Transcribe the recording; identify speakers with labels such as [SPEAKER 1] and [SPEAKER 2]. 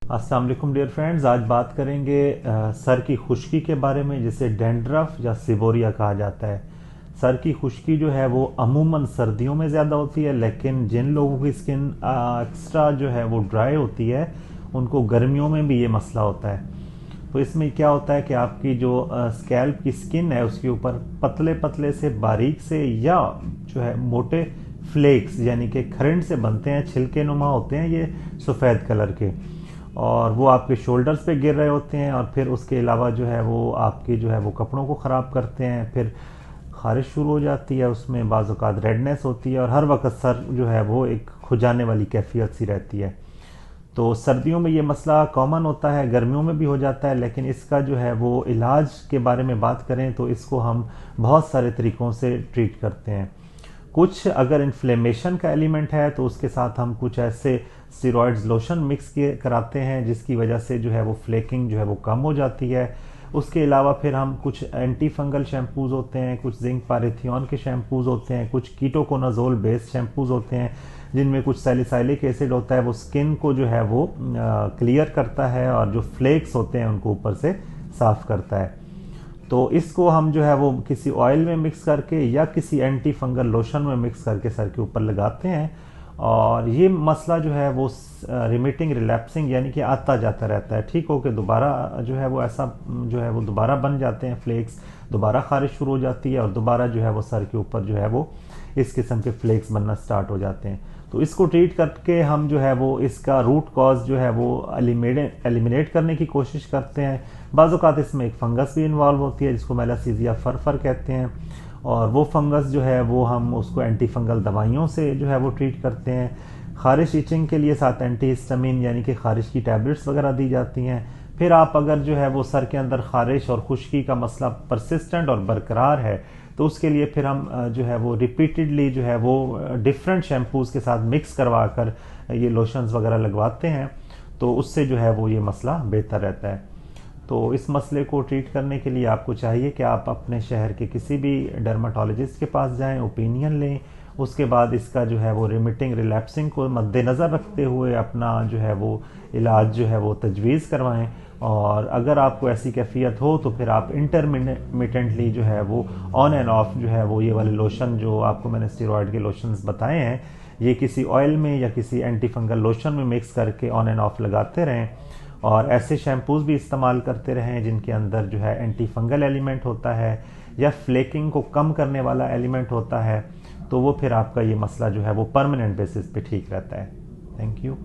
[SPEAKER 1] अस्सलाम वालेकुम dear friends. आज बात करेंगे सर की खुश्की के बारे में, जिसे डेंड्रफ या सिबोरिया कहा जाता है। सर की खुश्की जो है वो अमूमन सर्दियों में ज़्यादा होती है, लेकिन जिन लोगों की स्किन एक्स्ट्रा जो है वो ड्राई होती है उनको गर्मियों में भी ये मसला होता है। तो इसमें क्या होता है कि आपकी जो स्कैल्प की स्किन है उसके ऊपर पतले पतले से बारीक से या जो है मोटे फ्लेक्स यानी कि खरंड से बनते हैं, छिलके नुमा होते हैं ये सफ़ेद कलर के, और वो आपके शोल्डर्स पे गिर रहे होते हैं। और फिर उसके अलावा जो है वो आपके जो है वो कपड़ों को ख़राब करते हैं। फिर खारिश शुरू हो जाती है, उसमें बाज़ औक़ात रेडनेस होती है और हर वक्त सर जो है वो एक खुजाने वाली कैफियत सी रहती है। तो सर्दियों में ये मसला कॉमन होता है, गर्मियों में भी हो जाता है, लेकिन इसका जो है वो इलाज के बारे में बात करें तो इसको हम बहुत सारे तरीक़ों से ट्रीट करते हैं। कुछ अगर इन्फ्लेमेशन का एलिमेंट है तो उसके साथ हम कुछ ऐसे स्टेरॉइड्स लोशन मिक्स किए कराते हैं जिसकी वजह से जो है वो फ्लेकिंग जो है वो कम हो जाती है। उसके अलावा फिर हम कुछ एंटी फंगल शैम्पूज़ होते हैं, कुछ जिंक पारेथियन के शैम्पूज़ होते हैं, कुछ कीटोकोनाजोल बेस्ड शैम्पूज़ होते हैं जिनमें कुछ सैलिसाइलिक एसिड होता है, वो स्किन को जो है वो क्लियर करता है और जो फ्लेक्स होते हैं उनको ऊपर से साफ़ करता है। तो इसको हम जो है वो किसी ऑयल में मिक्स करके या किसी एंटी फंगल लोशन में मिक्स करके सर के ऊपर लगाते हैं, और ये मसला जो है वो रिमिटिंग रिलैप्सिंग यानी कि आता जाता रहता है। ठीक हो के दोबारा जो है वो ऐसा जो है वो दोबारा बन जाते हैं फ्लेक्स, दोबारा खारिश शुरू हो जाती है और दोबारा जो है वो सर के ऊपर जो है वो इस किस्म के फ्लेक्स बनना स्टार्ट हो जाते हैं। तो इसको ट्रीट करके हम जो है वो इसका रूट कॉज जो है वो एलिमिनेट करने की कोशिश करते हैं। बाज़ औक़ात इसमें एक फंगस भी इन्वॉल्व होती है जिसको मेलासीजिया फरफर कहते हैं, और वो फंगस जो है वो हम उसको एंटी फंगल दवाइयों से जो है वो ट्रीट करते हैं। खारिश इचिंग के लिए साथ एंटी हिस्टामिन यानी कि खारिश की टैबलेट्स वगैरह दी जाती हैं। फिर आप अगर जो है वो सर के अंदर खारिश और खुश्की का मसला परसिस्टेंट और बरकरार है तो उसके लिए फिर हम जो है वो रिपीटेडली जो है वो डिफरेंट शैम्पूज़ के साथ मिक्स करवा कर ये लोशंस वगैरह लगवाते हैं, तो उससे जो है वो ये मसला बेहतर रहता है। तो इस मसले को ट्रीट करने के लिए आपको चाहिए कि आप अपने शहर के किसी भी डर्माटोलॉजिस्ट के पास जाएं, ओपिनियन लें। उसके बाद इसका जो है वो रिमिटिंग रिलैप्सिंग को मद्देनज़र रखते हुए अपना जो है वो इलाज जो है वो तजवीज़ करवाएं। और अगर आपको ऐसी कैफियत हो तो फिर आप इंटरमिटेंटली जो है वो ऑन एंड ऑफ जो है वो ये वाले लोशन जो आपको मैंने स्टेरॉइड के लोशंस बताए हैं, ये किसी ऑयल में या किसी एंटी फंगल लोशन में मिक्स करके ऑन एंड ऑफ लगाते रहें। और ऐसे शैम्पूज़ भी इस्तेमाल करते रहें जिनके अंदर जो है एंटी फंगल एलिमेंट होता है या फ्लेकिंग को कम करने वाला एलिमेंट होता है, तो वो फिर आपका ये मसला जो है वो परमानेंट बेसिस पे ठीक रहता है। Thank you.